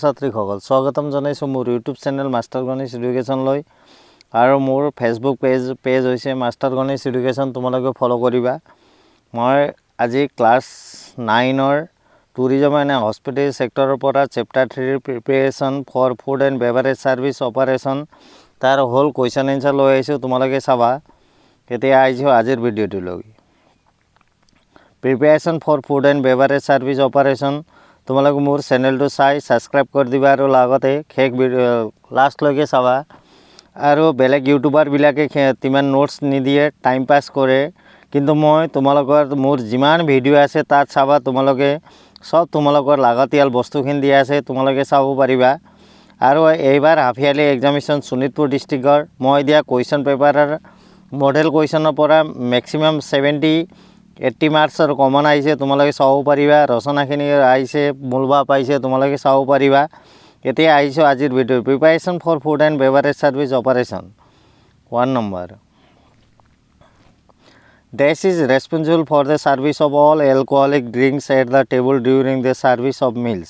ছাত্ৰীসকল স্বাগতম জনাইছোঁ মোৰ ইউটিউব চেনেল মাষ্টাৰ গণেশ এডুকেশ্যনলৈ আৰু মোৰ ফেচবুক পেজ হৈছে মাষ্টাৰ গণেশ এডুকেশ্যন। তোমালোকে ফ'ল' কৰিবা। মই আজি ক্লাছ 9ৰ টুৰিজম এণ্ড হস্পিটেলিটি ছেক্টৰৰ পৰা chapter 3 preparation for food and beverage service operation তাৰ হ'ল কুৱেশ্যন এনচাৰ লৈ আহিছোঁ। তোমালোকে চাবা। এতিয়া আহিছোঁ আজিৰ ভিডিঅ'টোলৈ। Preparation for food and beverage service operation. তোমালোকে মোৰ চেনেলটো চাই ছাবস্ক্ৰাইব কৰি দিবা আৰু লগতে লাষ্টলৈকে চাবা। আৰু বেলেগ ইউটিউবাৰবিলাকে ইমান নোটছ নিদিয়ে, টাইম পাছ কৰে, কিন্তু মই তোমালোকৰ মোৰ যিমান ভিডিঅ' আছে তাত চাবা। তোমালোকে চব তোমালোকৰ লাগতিয়াল বস্তুখিনি দিয়া আছে, তোমালোকে চাব পাৰিবা। আৰু এইবাৰ হাফ ইয়াৰলি এক্সামিনেশ্যন শোণিতপুৰ ডিষ্ট্ৰিক্টৰ মই দিয়া কুৱেশ্যন পেপাৰৰ মডেল কুৱেশ্যনৰ পৰা মেক্সিমাম 70-80 মাৰ্কছৰ কমন আহিছে, তোমালোকে চাব পাৰিবা। ৰচনাখিনি আহিছে, মূলভাৱ আহিছে, তোমালোকে চাব পাৰিবা। এতিয়া আহিছোঁ আজিৰ video'. Preparation for food and beverage service operation. 1 number, desk is responsible for the service of all alcoholic drinks at the table during the service of meals.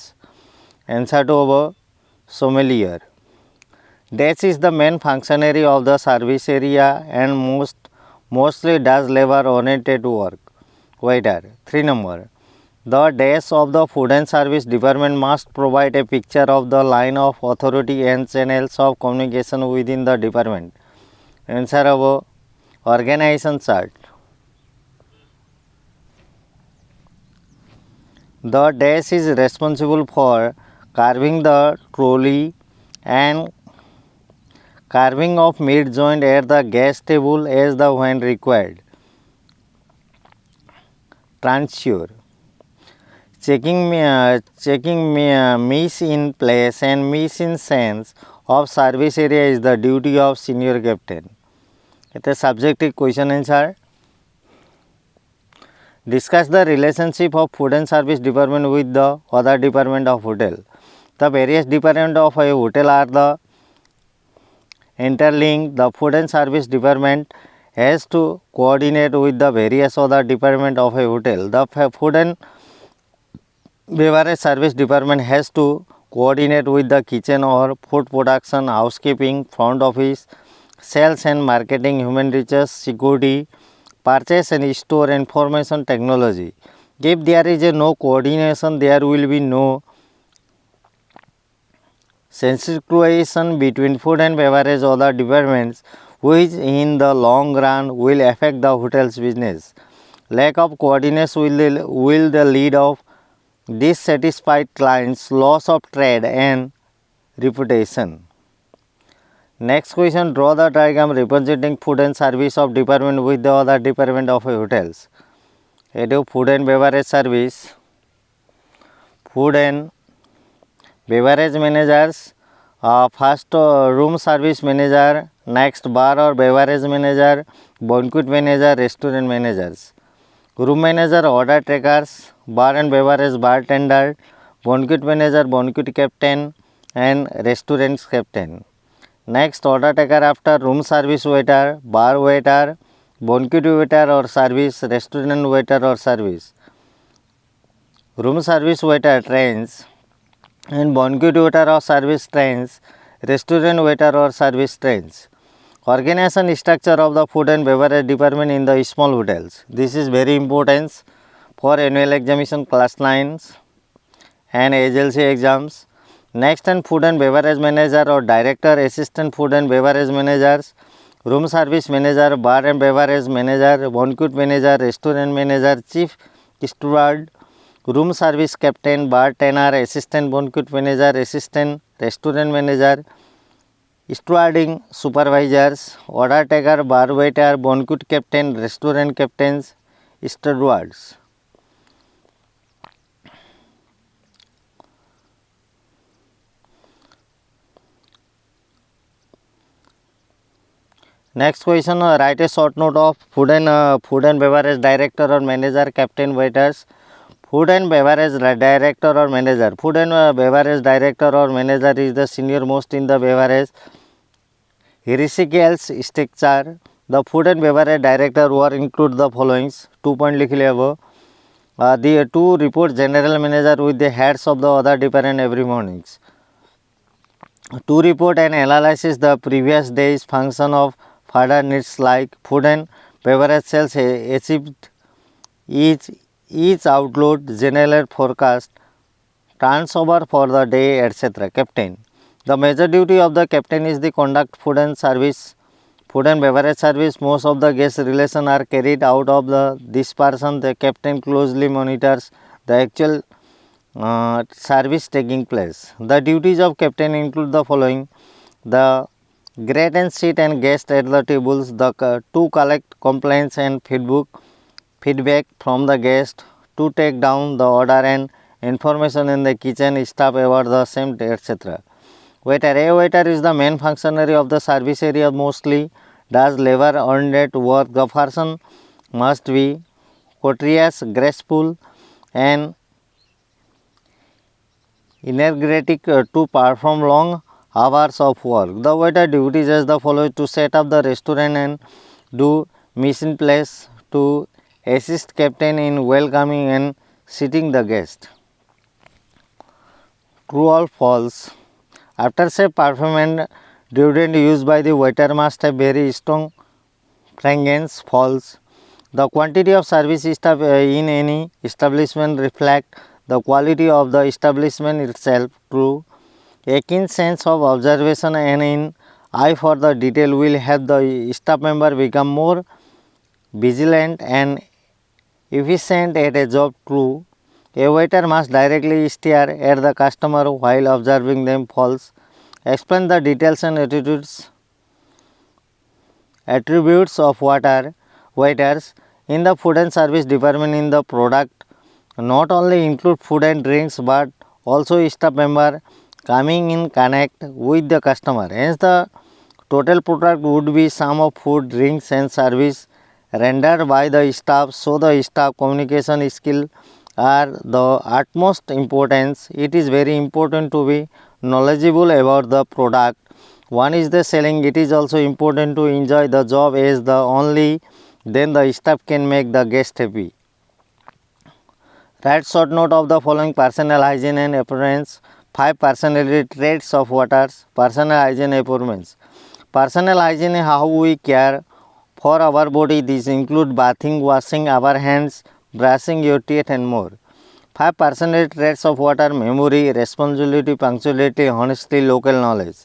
এনচাৰটো হ'ব sommelier. Desk is the main functionary of the service area and mostly does labor-oriented work. Waiter. 3 number. The desk of the food and service department must provide a picture of the line of authority and channels of communication within the department. Answer of organization chart. The desk is responsible for carving the trolley and carving of meat joint at the guest table as the when required. Transure. Checking meat in place and meat in sense of service area is the duty of senior captain. It is subjective question answer. Discuss the relationship of food and service department with the other department of hotel. The various departments of a hotel are the interlinked. The food and service department has to coordinate with the various other departments of a hotel. The food and beverage service department has to coordinate with the kitchen or food production, housekeeping, front office, sales and marketing, human resources, security, purchase and store, information technology. If there is no coordination, there will be no synchronization between food and beverage other departments, which in the long run will affect the hotel's business. Lack of coordination will the lead of dissatisfied clients, loss of trade and reputation. Next question, draw the diagram representing food and service of department with the other department of a hotels. It is food and beverage service. Food and beverage managers, first room service manager, next bar or beverage manager, banquet manager, restaurant managers. Room manager, order takers, bar and beverage bartender, banquet manager, banquet captain and restaurant captain. Next, order taker after room service waiter, bar waiter, banquet waiter or service, restaurant waiter or service. Room service waiter trains and banquet waiter or service trains, restaurant waiter or service trains. Organization structure of the food and beverage department in the small hotels. This is very important for annual examination class 9s and Hslc exams. Next, and food and beverage manager or director, assistant food and beverage managers, room service manager, bar and beverage manager, banquet manager, restaurant manager, chief steward, room service captain, bartender, assistant banquet manager, assistant restaurant manager, stewarding supervisors, order taker, bar waiter, banquet captain, restaurant captains, stewards. Next question, write a short note of food and beverage director or manager, captain, waiters. Food and beverage director or manager. Food and beverage director or manager is the senior most in the beverage hierarchical structure. The food and beverage director were include the following. 2 point लिख लिया वो. The two report general manager with the heads of the other department every mornings. to report and analyze the previous day's function of further needs like food and beverage sales achieved, each outload, general forecast, turnover for the day, etc. Captain. The major duty of the captain is the conduct food and beverage service. Most of the guest relation are carried out of this person. The captain closely monitors the actual service taking place. The duties of captain include the following: the greet and sit and guest at the tables, to collect complaints and feedback from the guest, to take down the order and information in the kitchen staff about the same, etc. Waiter. A waiter is the main functionary of the service area, mostly does labor earned work. The person must be courteous, graceful and energetic to perform long hours of work. The waiter duties as the follows: to set up the restaurant and do mission place, to assist captain in welcoming and seating the guest. True or false? After say performance, deodorant used by the waiter must have very strong fragrance. False. The quantity of service staff in any establishment reflect the quality of the establishment itself. True. A keen sense of observation and an eye for the detail will help the staff member become more vigilant and efficient at a job. True. A waiter must directly stare at the customer while observing them. False. Explain the details and attributes of waiters in the food and service department. In the product not only include food and drinks but also staff member coming in connect with the customer. Hence the total product would be sum of food, drinks and service rendered by the staff. So the staff communication skill are the utmost importance. It is very important to be knowledgeable about the product. One is the selling. It is also important to enjoy the job as the only then the staff can make the guest happy. Write short note of the following: personal hygiene and appearance. 5 personality traits of waiters. Personal hygiene appearance. Personal hygiene is how we care for our body. These include bathing, washing our hands, brushing your teeth and more. 5 personality traits of waiter: memory, responsibility, punctuality, honesty, local knowledge.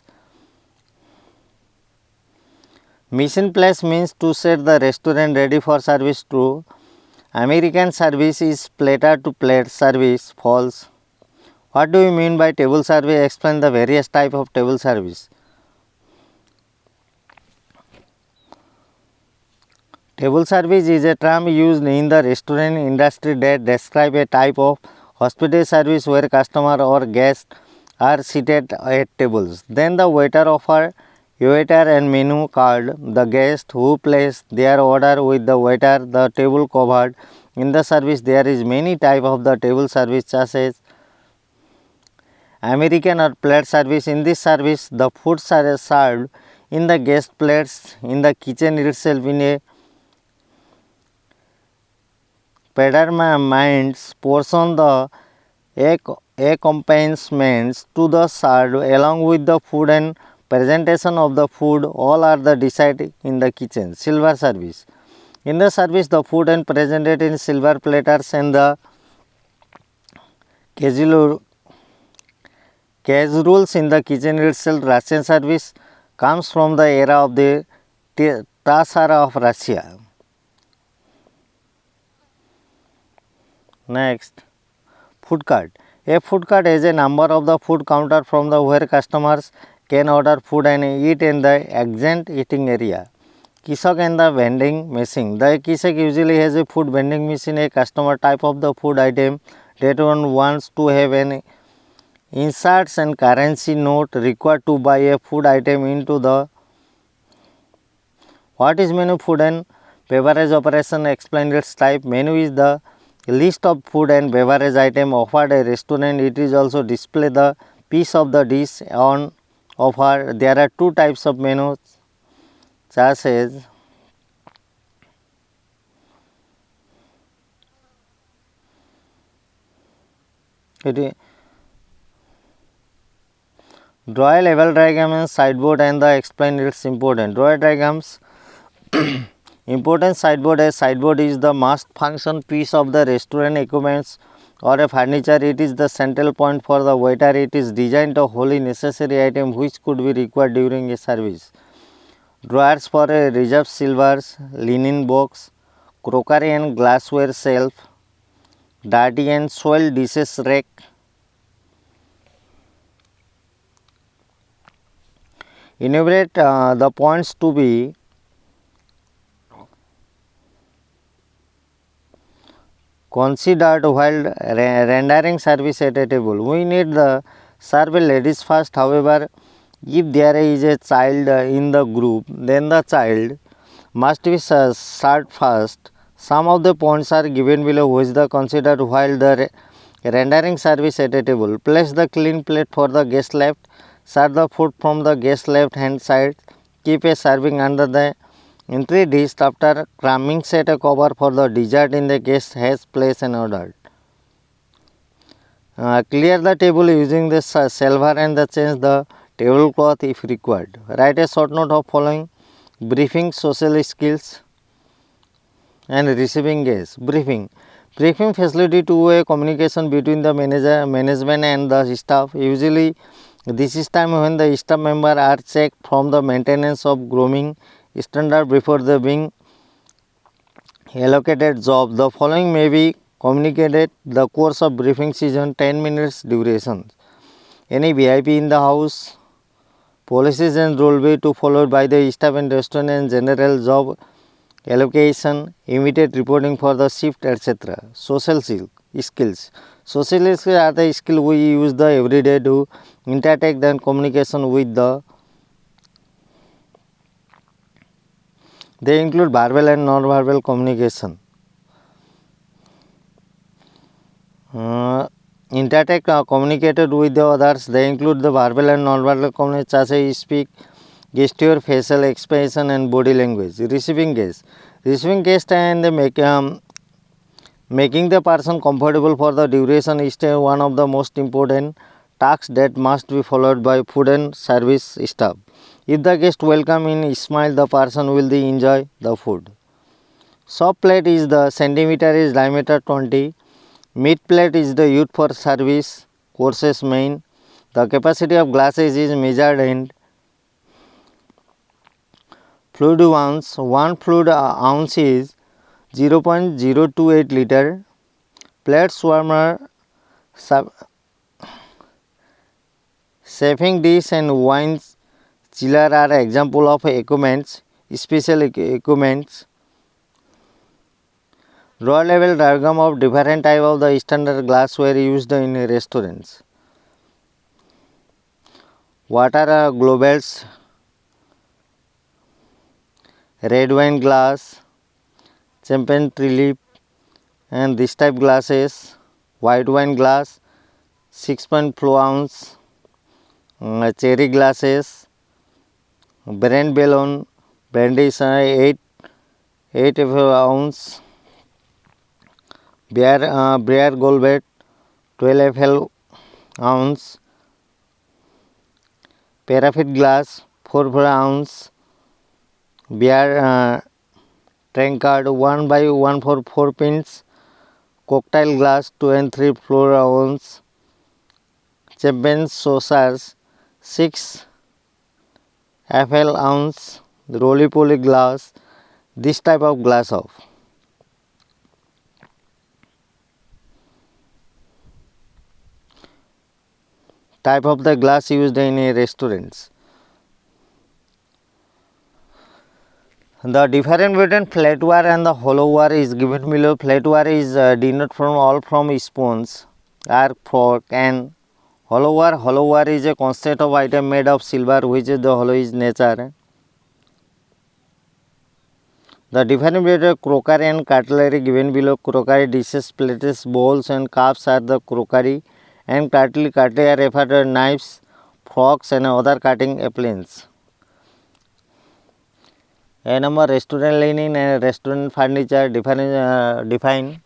Mission place means to set the restaurant ready for service. True. American service is platter to plate service. False. What do you mean by table service? Explain the various type of table service. Table service is a term used in the restaurant industry that describe a type of hospitality service where customer or guests are seated at tables. Then the waiter offer waiter and menu card. The guest who place their order with the waiter, the table covered. In the service there is many type of the table service such as American or plate service. In this service the food are served in the guest plates in the kitchen itself in a predetermined portion. The accompaniments to the served along with the food and presentation of the food all are the decided in the kitchen. Silver service. In the service the food and presented in silver platters and the casual rules in the kitchen itself. Russian service comes from the era of the Tsara of Russia. Next, food cart. A food cart is a number of the food counter from the where customers can order food and eat in the adjacent eating area. Kiosk and the vending machine. The kiosk usually has a food vending machine, a customer type of the food item that one wants to have an inserts and currency note required to buy a food item into the. What is menu? Food and beverage operation. Explain its type. Menu is the list of food and beverage item offered a restaurant. It is also display the piece of the dish on offer. There are two types of menus such as it Draw a level diagram and sideboard and explain its importance. Draw a diagrams. Important sideboard. A sideboard is the must function piece of the restaurant equipments or a furniture. It is the central point for the waiter. It is designed to hold necessary item which could be required during a service. Drawers for a reserved silvers, linen box, crockery and glassware shelf, dirty and soiled dishes rack. Enumerate the points to be considered while rendering service at a table. We need the serve ladies first. However, if there is a child in the group, then the child must be served first. Some of the points are given below which the considered while the rendering service at a table. Place the clean plate for the guest left. Serve the food from the guest left hand side. Keep a serving under the entry dish. After cramming, set a cover for the dessert in the guest has placed and ordered. Clear the table using the silver and change the tablecloth if required. Write a short note of following briefing, social skills and receiving guests. Briefing facility two-way communication between the management and the staff. Usually this is time when the staff member are checked from the maintenance of grooming standard before the being allocated job. The following may be communicated. The course of briefing season 10 minutes duration. Any VIP in the house, policies and rule be to followed by the staff and restaurant and general job allocation, immediate reporting for the shift, etc. Social skills. Social skills are the skill we use the everyday to interact and communication with the. They include verbal and non-verbal communication. Interact communicated with the others. They include the verbal and non-verbal communication such as speak, gesture, facial expression and body language. Receiving guest and making the person comfortable for the duration is one of the most important tasks that must be followed by food and service staff. If the guest welcome in smile, the person will enjoy the food. Soft plate is the centimeter is diameter 20. Mid plate is the used for service courses main. The capacity of glasses is measured in fluid ounce. 1 fluid ounce is 0.028 liter. Plates, warmer, chafing dish and wine chiller are example of equipments, special equipments. Draw level diagram of different type of the standard glassware used in restaurants. Water globes, red wine glass, champagne tulip and this type glasses, white wine glass, 6.4 ounce, cherry glasses, brand balloon, brandy 8 ounce, beer goblet 12 FL ounce, paraffin glass 4 ounce, beer tankard 1 by 144 pins, cocktail glass 2 and 3/4 ounce, champagne saucers 6 FL ounce, roly-poly glass, this type of glass of. Type of the glass used in restaurants. The difference between flatware and the hollowware is given below. Flatware is denoted from all from spoons, arc, fork and hollowware. Hollowware is a concept of item made of silver which is the hollow is nature. The difference between crockery and cutlery given below. Crockery dishes, plates, bowls and cups are the crockery and cutlery are referred to knives, forks and other cutting appliances. A number restaurant linen and restaurant furniture define.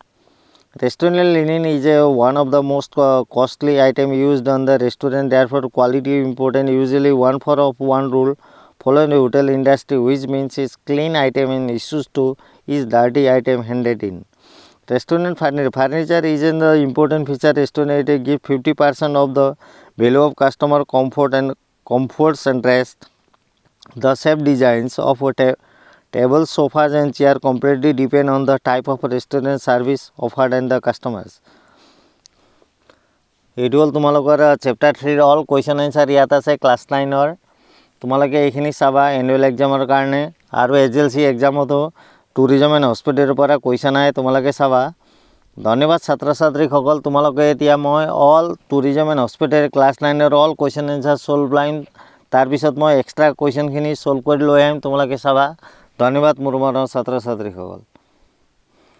Restaurant linen is one of the most costly item used on the restaurant. Therefore, quality is important. Usually, one rule follow in the hotel industry, which means is clean item and issues to is dirty item handed in. Restaurant furniture is an important feature. Restaurant give 50% of the value of customer comforts and rest. The shape designs of tables, sofas and chair completely depend on the type of restaurant service offered and the customers. এইটো হ'ল তোমালোকৰ chapter 3 all question answer ইয়াত আছে class 9ৰ তোমালোকে এইখিনি চাবা annual এক্সামৰ কাৰণে আৰু HLC এক্সামতো টুৰিজম এণ্ড হস্পিটেলৰ পৰা কুৱেশ্যন আহে তোমালোকে চাবা ধন্যবাদ ছাত্ৰ ছাত্ৰীসকল তোমালোকে এতিয়া মই all tourism and hospitality class 9ৰ all question answer solve line তাৰপিছত মই এক্সট্ৰা কুৱেশ্যনখিনি সলভ কৰি লৈ আহিম তোমালোকে চাবা ধন্যবাদ মোৰ মৰমৰ ছাত্ৰ ছাত্ৰীসকল